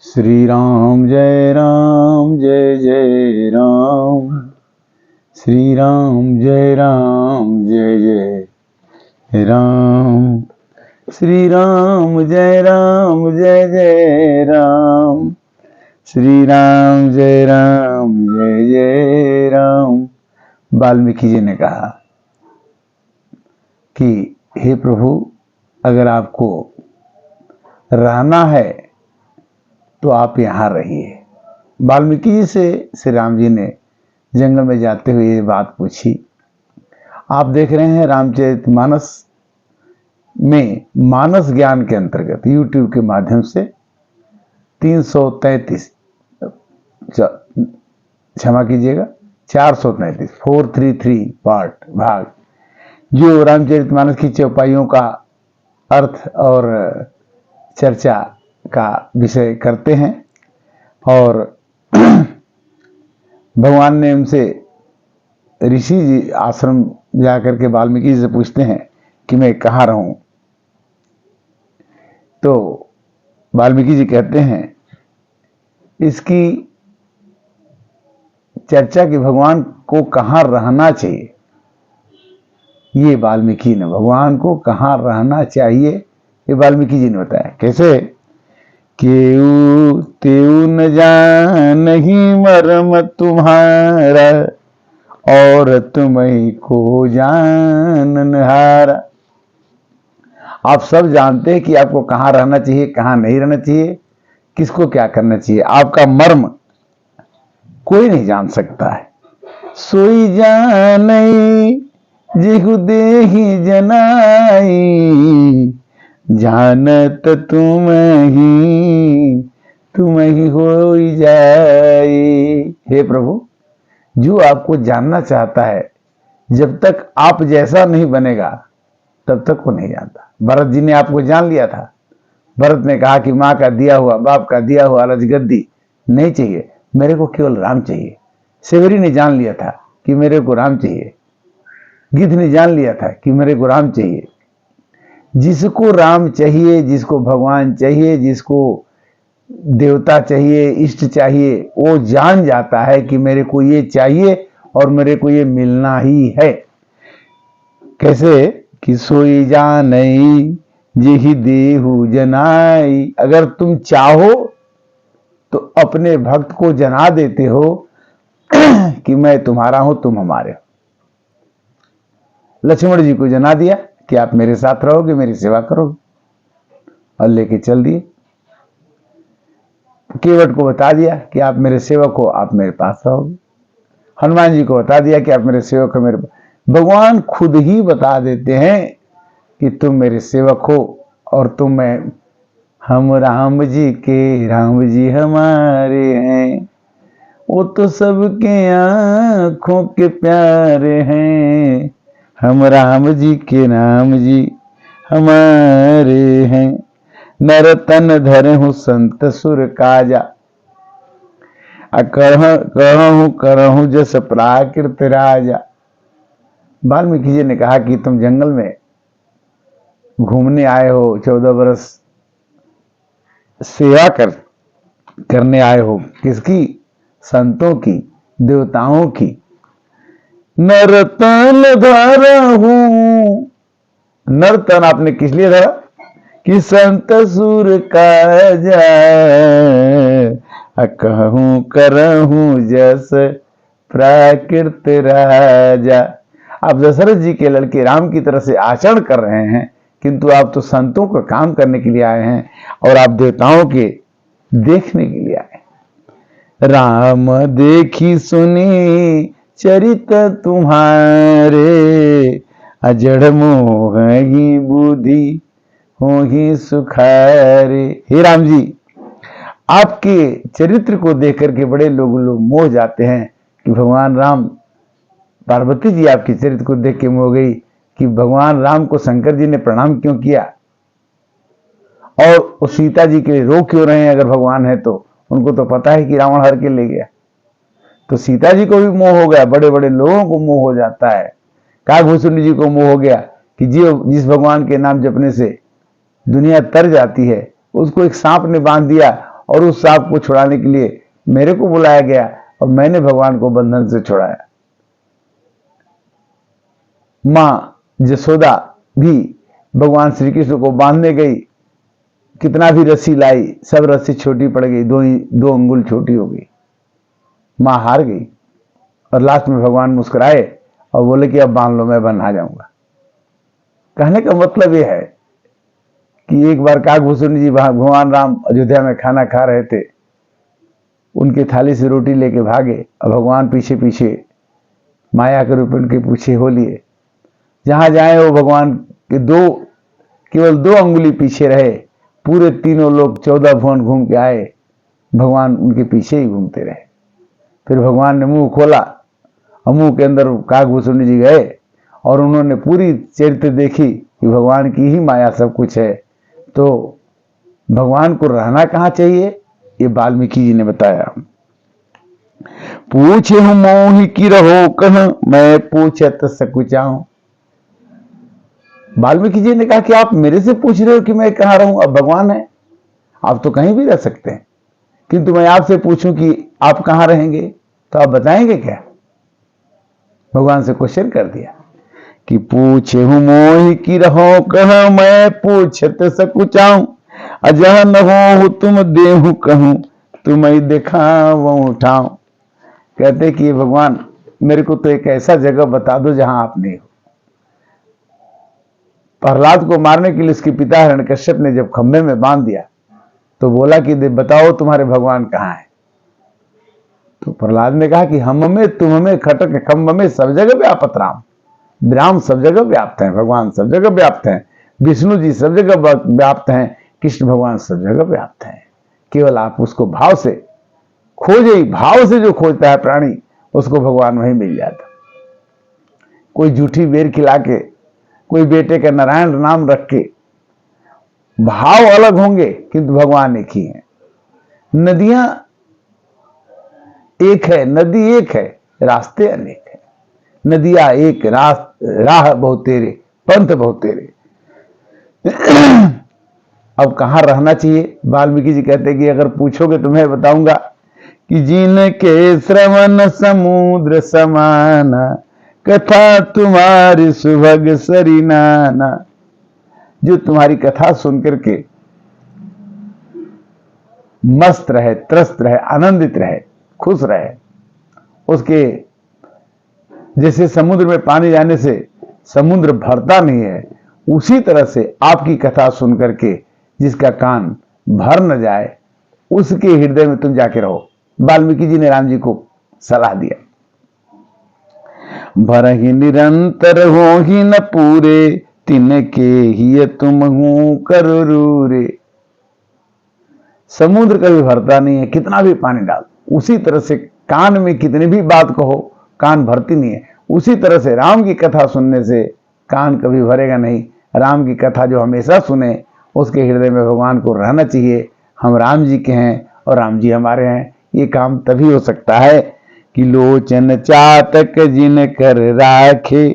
श्री राम जय राम, श्री राम जय राम, श्री राम जय राम, श्री राम जय राम। वाल्मीकि जी ने कहा कि हे प्रभु, अगर आपको रहना है तो आप यहाँ रहिए। वाल्मीकि जी से श्री राम जी ने जंगल में जाते हुए ये बात पूछी। आप देख रहे हैं रामचरितमानस में मानस ज्ञान के अंतर्गत YouTube के माध्यम से 333 क्षमा कीजिएगा 433 भाग जो रामचरितमानस की चौपाइयों का अर्थ और चर्चा का विषय करते हैं। और भगवान ने उनसे ऋषि जी आश्रम जाकर के वाल्मीकि जी से पूछते हैं कि मैं कहाँ रहूं। तो वाल्मीकि जी कहते हैं इसकी चर्चा कि भगवान को कहाँ रहना चाहिए, ये वाल्मीकि ने भगवान को कहाँ रहना चाहिए ये वाल्मीकि जी ने बताया। कैसे? केऊ तेऊ न जानहि मर्म तुम्हारा, और तुम्हीं को जानन हारा। आप सब जानते हैं कि आपको कहाँ रहना चाहिए, कहाँ नहीं रहना चाहिए, किसको क्या करना चाहिए। आपका मर्म कोई नहीं जान सकता है। सोई जानई जिहु देहि जनाई, जानत तुम ही हो जाए। हे प्रभु, जो आपको जानना चाहता है जब तक आप जैसा नहीं बनेगा तब तक वो नहीं जानता। भरत जी ने आपको जान लिया था। भरत ने कहा कि माँ का दिया हुआ, बाप का दिया हुआ राजगद्दी नहीं चाहिए, मेरे को केवल राम चाहिए। सेवरी ने जान लिया था कि मेरे को राम चाहिए। गिद्ध ने जान लिया था कि मेरे को राम चाहिए। जिसको राम चाहिए, जिसको भगवान चाहिए, जिसको देवता चाहिए, इष्ट चाहिए, वो जान जाता है कि मेरे को ये चाहिए और मेरे को ये मिलना ही है। कैसे? कि सोई जानई जेहि देहु जनाई। अगर तुम चाहो तो अपने भक्त को जना देते हो कि मैं तुम्हारा हूं, तुम हमारे हो। लक्ष्मण जी को जना दिया कि आप मेरे साथ रहोगे, मेरी सेवा करोगे, और लेके चल दिए। केवट को बता दिया कि आप मेरे सेवक हो, आप मेरे पास रहोगे। हनुमान जी को बता दिया कि आप मेरे सेवक हो, मेरे पास। भगवान खुद ही बता देते हैं कि तुम मेरे सेवक हो और तुम मैं, हम राम जी के, राम जी हमारे हैं। वो तो सबके आंखों के प्यारे हैं, हम राम जी के, राम जी हमारे हैं। नर तन धरहु संत सुर काजा, करहु जस प्राकृत राजा। वाल्मीकि जी ने कहा कि तुम जंगल में घूमने आए हो, 14 बरस सेवा करने आए हो। किसकी? संतों की, देवताओं की। नर तन धरहु, नर तन आपने किस लिए धरा? कि संत सुर काजा, कहूं करहूं जस प्राकृत राजा। आप दशरथ जी के लड़के राम की तरह से आचरण कर रहे हैं, किंतु आप तो संतों का काम करने के लिए आए हैं और आप देवताओं के देखने के लिए आए। राम देखी सुनी चरित तुम्हारे, अजड़ मोह ही बुद्धि हो ही सुखारे। हे राम जी, आपके चरित्र को देख करके बड़े लोग मोह जाते हैं कि भगवान राम, पार्वती जी आपके चरित्र को देख के मोह गई कि भगवान राम को शंकर जी ने प्रणाम क्यों किया, और वो सीता जी के लिए रो क्यों रहे हैं। अगर भगवान है तो उनको तो पता है कि रावण हर के ले गया। तो सीता जी को भी मोह हो गया, बड़े बड़े लोगों को मोह हो जाता है। काकभूषुंडी जी को मोह हो गया कि जिस भगवान के नाम जपने से दुनिया तर जाती है, उसको एक सांप ने बांध दिया और उस सांप को छुड़ाने के लिए मेरे को बुलाया गया और मैंने भगवान को बंधन से छुड़ाया। माँ जसोदा भी भगवान श्री कृष्ण को बांधने गई, कितना भी रस्सी लाई, सब रस्सी छोटी पड़ गई, दो अंगुल छोटी हो गई। माँ हार गई और लास्ट में भगवान मुस्कुराए और बोले कि अब बांध लो, मैं बंधा जाऊंगा। कहने का मतलब यह है कि एक बार काकभूषण जी भगवान राम अयोध्या में खाना खा रहे थे, उनकी थाली से रोटी लेके भागे और भगवान पीछे पीछे माया के रूप में उनके पीछे हो लिए। जहां जाए वो भगवान के केवल दो अंगुली पीछे रहे। पूरे तीनों लोग 14 भुवन घूम के आए, भगवान उनके पीछे ही घूमते रहे। फिर भगवान ने मुंह खोला और मुंह के अंदर काकभूषण जी गए और उन्होंने पूरी चरित्र देखी कि भगवान की ही माया सब कुछ है। तो भगवान को रहना कहाँ चाहिए, ये वाल्मीकि जी ने बताया। पूछे हूं मोहि की रहो कह, मैं पूछत सकुचाऊं। वाल्मीकि जी ने कहा कि आप मेरे से पूछ रहे हो कि मैं कहाँ रहूं, अब भगवान है, आप तो कहीं भी रह सकते हैं, किंतु मैं आपसे पूछूं कि आप कहाँ रहेंगे तो आप बताएंगे क्या? भगवान से क्वेश्चन कर दिया कि पूछे हूं मोहि की रहो कह, मैं पूछत सकुचाऊं। अजह न हो तुम देहु कहूं, तुम्हें दिखाऊं उठाऊं। कहते कि भगवान मेरे को तो एक ऐसा जगह बता दो जहां आप नहीं हो। प्रहलाद को मारने के लिए उसके पिता हिरण्यकश्यप ने जब खंभे में बांध दिया तो बोला कि बताओ तुम्हारे भगवान कहाँ है। तो प्रहलाद ने कहा कि हम में तुम में खटक खंभ में सब जगह व्यापत राम। राम सब जगह व्याप्त हैं, भगवान सब जगह व्याप्त हैं, विष्णु जी सब जगह व्याप्त हैं, कृष्ण भगवान सब जगह व्याप्त हैं। केवल आप उसको भाव से खोजे, भाव से जो खोजता है प्राणी उसको भगवान वहीं मिल जाता। कोई झूठी बेर खिला के, कोई बेटे का नारायण नाम रख के, भाव अलग होंगे किंतु भगवान एक ही है। नदियां एक है, नदी एक है, रास्ते अनेक है। नदियां एक, राह बहुत तेरे, पंथ बहुत तेरे। अब कहां रहना चाहिए? वाल्मीकि जी कहते हैं कि अगर पूछोगे तो मैं बताऊंगा कि जिनके श्रवण समुद्र समाना, कथा तुम्हारी सुभग सरिनाना। जो तुम्हारी कथा सुनकर के मस्त रहे, त्रस्त रहे, आनंदित रहे, खुश रहे, उसके जैसे समुद्र में पानी जाने से समुद्र भरता नहीं है, उसी तरह से आपकी कथा सुनकर के जिसका कान भर न जाए उसके हृदय में तुम जाके रहो। वाल्मीकि जी ने राम जी को सलाह दिया। भर ही निरंतर हो ही न पूरे, तिनके ही तुम हूं करूरे। समुद्र कभी भरता नहीं है, कितना भी पानी डाल, उसी तरह से कान में कितनी भी बात कहो कान भरती नहीं है। उसी तरह से राम की कथा सुनने से कान कभी भरेगा नहीं। राम की कथा जो हमेशा सुने उसके हृदय में भगवान को रहना चाहिए। हम राम जी के हैं और राम जी हमारे हैं। ये काम तभी हो सकता है कि लोचन चातक जिन कर राखे,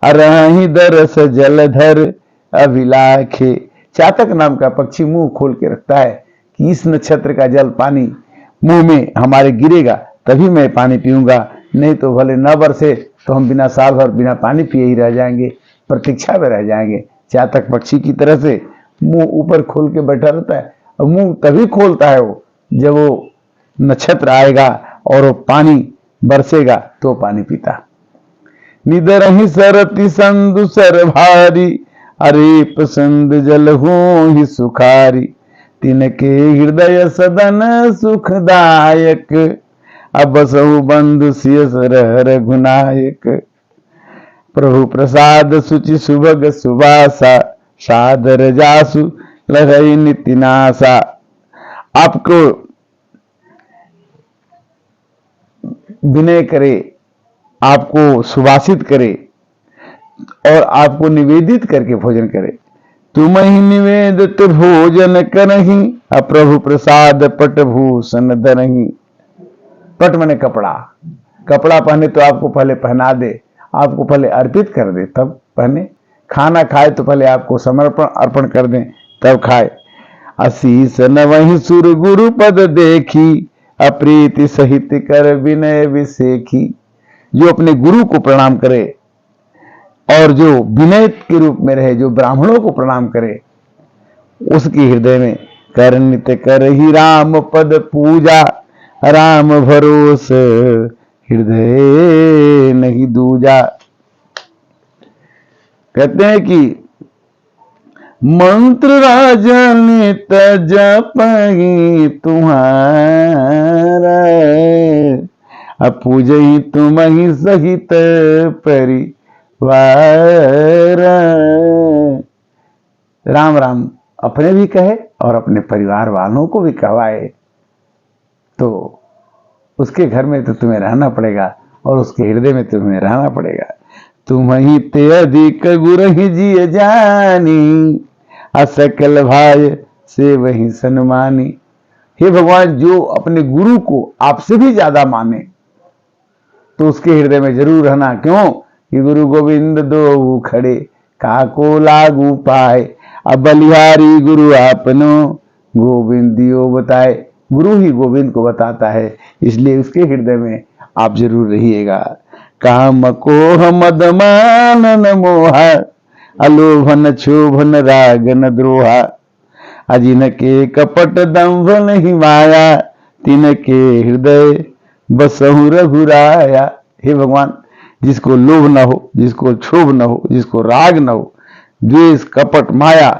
अरहि दरस जलधर अभिलाखे। चातक नाम का पक्षी मुंह खोल के रखता है कि इस नक्षत्र का जल पानी मुंह में हमारे गिरेगा तभी मैं पानी पीऊंगा, नहीं तो भले न बरसे तो हम बिना साल भर बिना पानी पिए ही रह जाएंगे, प्रतीक्षा में रह जाएंगे। चातक पक्षी की तरह से मुंह ऊपर खोल के बैठा रहता है और मुंह तभी खोलता है वो जब वो नक्षत्र आएगा और वो पानी बरसेगा तो पानी पीता। निदर ही सरति संदु सर भारी, अरे पसंद जल हो ही सुखारी। तिनके हृदय सदन सुखदायक, अब सहु बंधु सिय सरह रघुनायक। प्रभु प्रसाद सुचि सुभग सुबासा, सादर जासु लहई नितिनासा। आपको विनय करे, आपको सुभाषित करे और आपको निवेदित करके भोजन करे। तुम ही निवेदित भोजन करही, अप्रभु प्रसाद पट भूषण धरही। पट माने कपड़ा, कपड़ा पहने तो आपको पहले पहना दे, आपको पहले अर्पित कर दे तब पहने। खाना खाए तो पहले आपको समर्पण अर्पण कर दें तब खाए। असीस न वही सुर गुरु पद देखी, अप्रीति सहित कर विनय विसेखी। जो अपने गुरु को प्रणाम करे और जो विनय के रूप में रहे, जो ब्राह्मणों को प्रणाम करे, उसके हृदय में कर नित कर ही राम पद पूजा, राम भरोस हृदय नहीं दूजा। कहते हैं कि मंत्र राजनित जपहि तुम्हारा, पूजहि तुम ही सहित परिवार। राम राम अपने भी कहे और अपने परिवार वालों को भी कहवाए, तो उसके घर में तो तुम्हें रहना पड़ेगा और उसके हृदय में तुम्हें रहना पड़ेगा। तुम ही ते अधिक गुरु ही जिय जानी, असकल भाई से वही सन्मानी। हे भगवान, जो अपने गुरु को आपसे भी ज्यादा माने तो उसके हृदय में जरूर रहना। क्यों कि गुरु गोविंद दो खड़े, काको लागू पाए, अब बलिहारी गुरु आपनो गोविंदियो बताए। गुरु ही गोविंद को बताता है, इसलिए उसके हृदय में आप जरूर रहिएगा। काम को मद मान न मोहा, अलोभन क्षोभन राग न द्रोहा, अजिन के कपट दंभ नहीं माया, तिन के हृदय बसहु रघुराया। हे भगवान, जिसको लोभ न हो, जिसको क्षोभ न हो, जिसको राग न हो, द्वेष कपट माया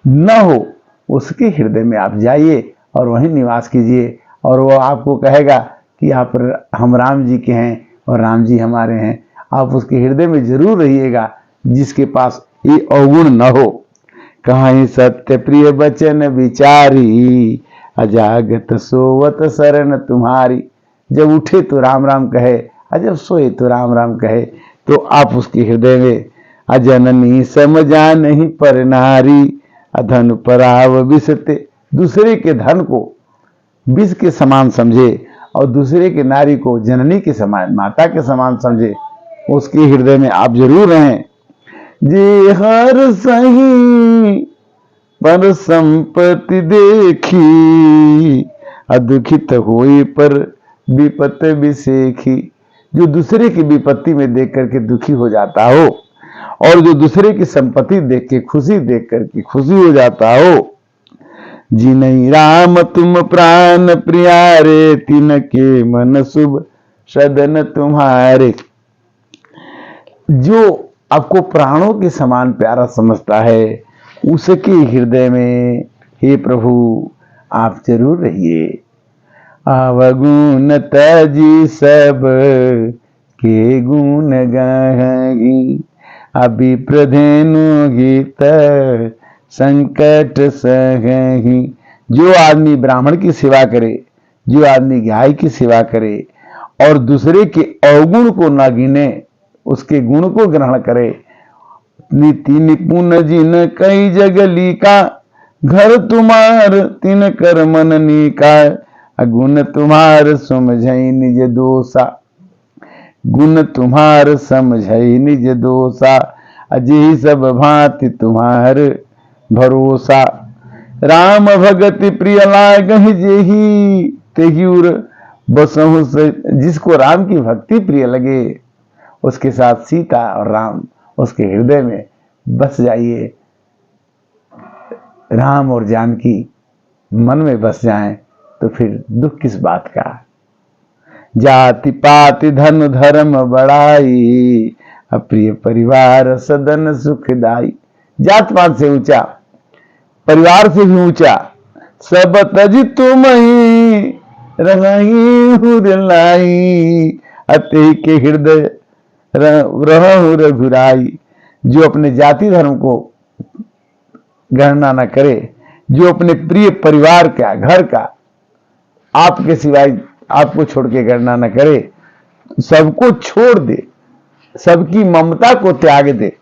न हो, उसके हृदय में आप जाइए और वहीं निवास कीजिए, और वो आपको कहेगा कि आप हम राम जी के हैं और राम जी हमारे हैं। आप उसके हृदय में जरूर रहिएगा, जिसके पास ये अवगुण न हो। कहीं सत्य प्रिय बचन विचारी, अजागत सोवत शरण तुम्हारी। जब उठे तो राम राम कहे, और जब सोए तो राम राम कहे, तो आप उसके हृदय में अजननी समझा नहीं पर नारी, अधन पराव विषते। दूसरे के धन को विष के समान समझे और दूसरे के नारी को जननी के समान, माता के समान समझे, उसके हृदय में आप जरूर रहें। जे हर सही पर संपत्ति देखी, अदुखित होए पर विपत विसेखी। जो दूसरे की विपत्ति में देख करके दुखी हो जाता हो और जो दूसरे की संपत्ति देख के खुशी देख करके खुशी हो जाता हो। जिनहि राम तुम प्राण प्रियारे, तिनके मन शुभ सदन तुम्हारे। जो आपको प्राणों के समान प्यारा समझता है, उसके हृदय में हे प्रभु आप जरूर रहिए। अवगुण तजी सब के गुण गाही, अभी प्रधेनु गीत संकट सहही। जो आदमी ब्राह्मण की सेवा करे, जो आदमी गाय की सेवा करे और दूसरे के अवगुण को न गिने, उसके गुण को ग्रहण करे। नीति निपुण जिन कई जगली का, घर तुम्हार तिन कर मन नीका, गुण तुम्हार समझई निज दोषा, गुण तुम्हार समझई निज दोषा, अजय सब भांति तुम्हार भरोसा। राम भगति प्रिय लागहि जेहि, तेहि उर बसहु। जिसको राम की भक्ति प्रिय लगे, उसके साथ सीता और राम उसके हृदय में बस जाइए। राम और जानकी मन में बस जाएं तो फिर दुख किस बात का। जाति पाति धन धर्म बढ़ाई, अप्रिय परिवार सदन सुखदाई। जात पात से ऊंचा, परिवार से भी ऊंचा, सब तज तुम ही रही हुरलाई, अति के हृदय रहु रघुराई। जो अपने जाति धर्म को गणना न करे, जो अपने प्रिय परिवार का, घर का, आपके सिवाय आपको छोड़ के गणना न करे, सबको छोड़ दे, सबकी ममता को त्याग दे।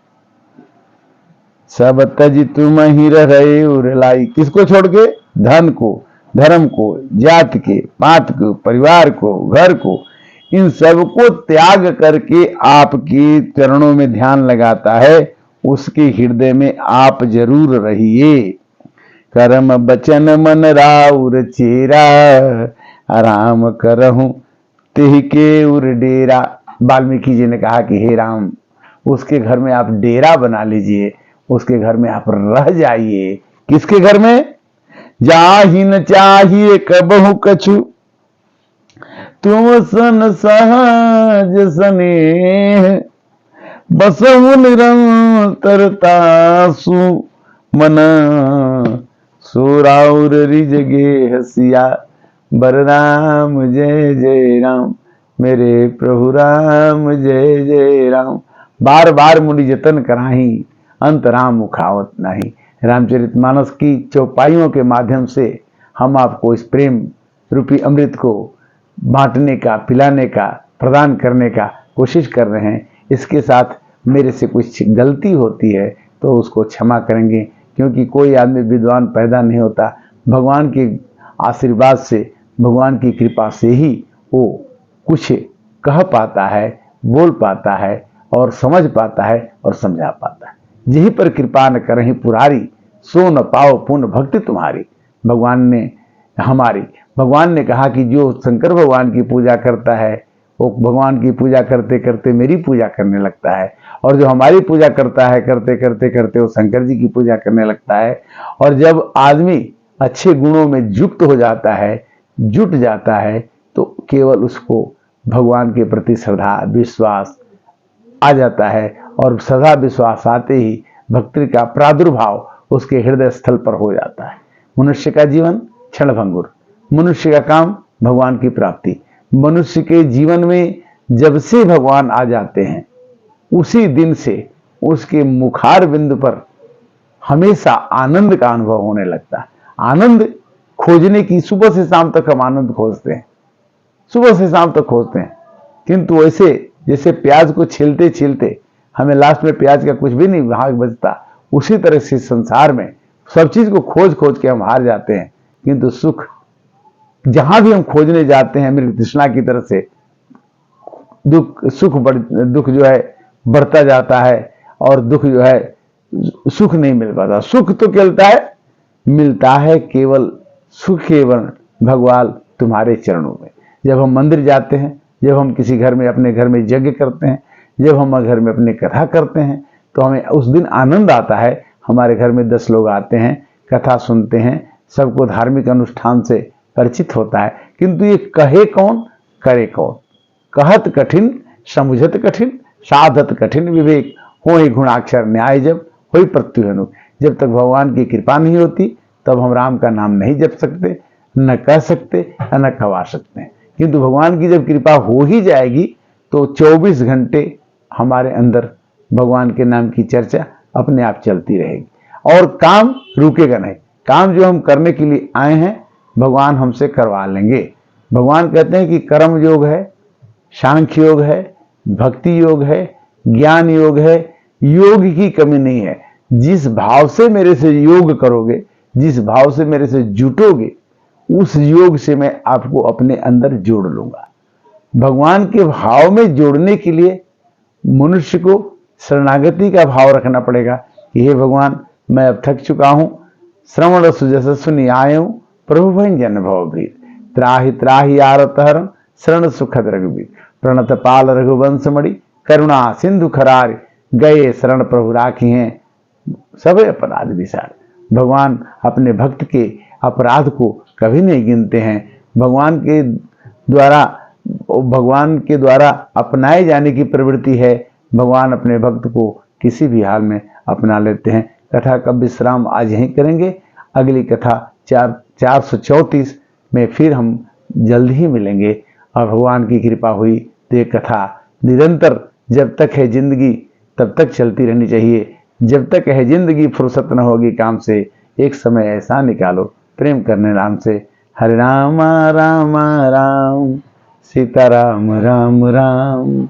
सब तज तुम ही रहे उरलाई। किसको छोड़ के? धन को, धर्म को, जात के, पात को, परिवार को, घर को, इन सबको त्याग करके आपके चरणों में ध्यान लगाता है, उसके हृदय में आप जरूर रहिए। कर्म बचन मन राउर चेरा, राम करहूं तिह के उर डेरा। वाल्मीकि जी ने कहा कि हे राम, उसके घर में आप डेरा बना लीजिए, उसके घर में आप रह जाइए। किसके घर में? जाहि न चाहिए कबहु कछु, तुम सन सहज स्नेह, बसहु निरंतरता सु मन, सुराउर रिज गेहसिया। बर राम जय जय राम, मेरे प्रभु राम जय जय राम। बार बार मुनि जतन कराही, अंत राम मुखावत नहीं। रामचरितमानस की चौपाइयों के माध्यम से हम आपको इस प्रेम रूपी अमृत को बांटने का, पिलाने का, प्रदान करने का कोशिश कर रहे हैं। इसके साथ मेरे से कुछ गलती होती है तो उसको क्षमा करेंगे, क्योंकि कोई आदमी विद्वान पैदा नहीं होता। भगवान के आशीर्वाद से, भगवान की कृपा से ही वो कुछ कह पाता है, बोल पाता है और समझ पाता है और समझा पाता है। यही पर कृपा न करहीं पुरारी, सो न पाओ पुण्य भक्ति तुम्हारी। भगवान ने कहा कि जो शंकर भगवान की पूजा करता है वो भगवान की पूजा करते करते मेरी पूजा करने लगता है, और जो हमारी पूजा करता है करते करते करते वो शंकर जी की पूजा करने लगता है। और जब आदमी अच्छे गुणों में युक्त हो जाता है, जुट जाता है, तो केवल उसको भगवान के प्रति श्रद्धा विश्वास आ जाता है, और श्रद्धा विश्वास आते ही भक्ति का प्रादुर्भाव उसके हृदय स्थल पर हो जाता है। मनुष्य का जीवन क्षणभंगुर, मनुष्य का काम भगवान की प्राप्ति। मनुष्य के जीवन में जब से भगवान आ जाते हैं उसी दिन से उसके मुखार बिंदु पर हमेशा आनंद का अनुभव होने लगता है। आनंद खोजने की, सुबह से शाम तक हम आनंद खोजते हैं, सुबह से शाम तक खोजते हैं, किंतु ऐसे जैसे प्याज को छीलते छीलते हमें लास्ट में प्याज का कुछ भी नहीं भाग बचता, उसी तरह से संसार में सब चीज को खोज खोज के हम हार जाते हैं। किंतु सुख जहां भी हम खोजने जाते हैं, मृग तृष्णा की तरह से दुख जो है बढ़ता जाता है, और दुख जो है सुख नहीं मिल पाता। सुख तो मिलता है केवल सुख केवल भगवान तुम्हारे चरणों में। जब हम मंदिर जाते हैं, जब हम किसी घर में अपने घर में यज्ञ करते हैं, जब हम घर में अपने कथा करते हैं, तो हमें उस दिन आनंद आता है। हमारे घर में 10 लोग आते हैं, कथा सुनते हैं, सबको धार्मिक अनुष्ठान से परिचित होता है, किंतु ये कहे कौन करे कौन। कहत कठिन समुझत कठिन, साधत कठिन विवेक, हो ही गुणाक्षर न्याय जब होई प्रत्युहनु। जब तक भगवान की कृपा नहीं होती तब हम राम का नाम नहीं जप सकते, न कह सकते, न कहवा सकते हैं। किंतु भगवान की जब कृपा हो ही जाएगी तो 24 घंटे हमारे अंदर भगवान के नाम की चर्चा अपने आप चलती रहेगी, और काम रुकेगा नहीं। काम जो हम करने के लिए आए हैं भगवान हमसे करवा लेंगे। भगवान कहते हैं कि कर्म योग है, सांख्य योग है, भक्ति योग है, ज्ञान योग है, योग की कमी नहीं है। जिस भाव से मेरे से योग करोगे, जिस भाव से मेरे से जुटोगे, उस योग से मैं आपको अपने अंदर जोड़ लूंगा। भगवान के भाव में जोड़ने के लिए मनुष्य को शरणागति का भाव रखना पड़ेगा कि हे भगवान, मैं अब थक चुका हूं, श्रवण सुजस सुनि आयु, प्रभु भंजन भवभीर, त्राहि त्राहि आरत हरम, शरण सुखद रघुबीर, प्रणत पाल रघुवंश मणि, करुणा सिंधु खरार, गए शरण प्रभु राखी हैं सब अपराध विसार। भगवान अपने भक्त के अपराध को कभी नहीं गिनते हैं। भगवान के द्वारा अपनाए जाने की प्रवृत्ति है। भगवान अपने भक्त को किसी भी हाल में अपना लेते हैं। कथा का विश्राम आज यहीं करेंगे। अगली कथा 434 में फिर हम जल्द ही मिलेंगे, और भगवान की कृपा हुई तो ये कथा निरंतर जब तक है जिंदगी तब तक चलती रहनी चाहिए। जब तक है जिंदगी फुर्सत न होगी काम से, एक समय ऐसा निकालो प्रेम करने राम से। हरे राम राम राम, सीता राम राम राम।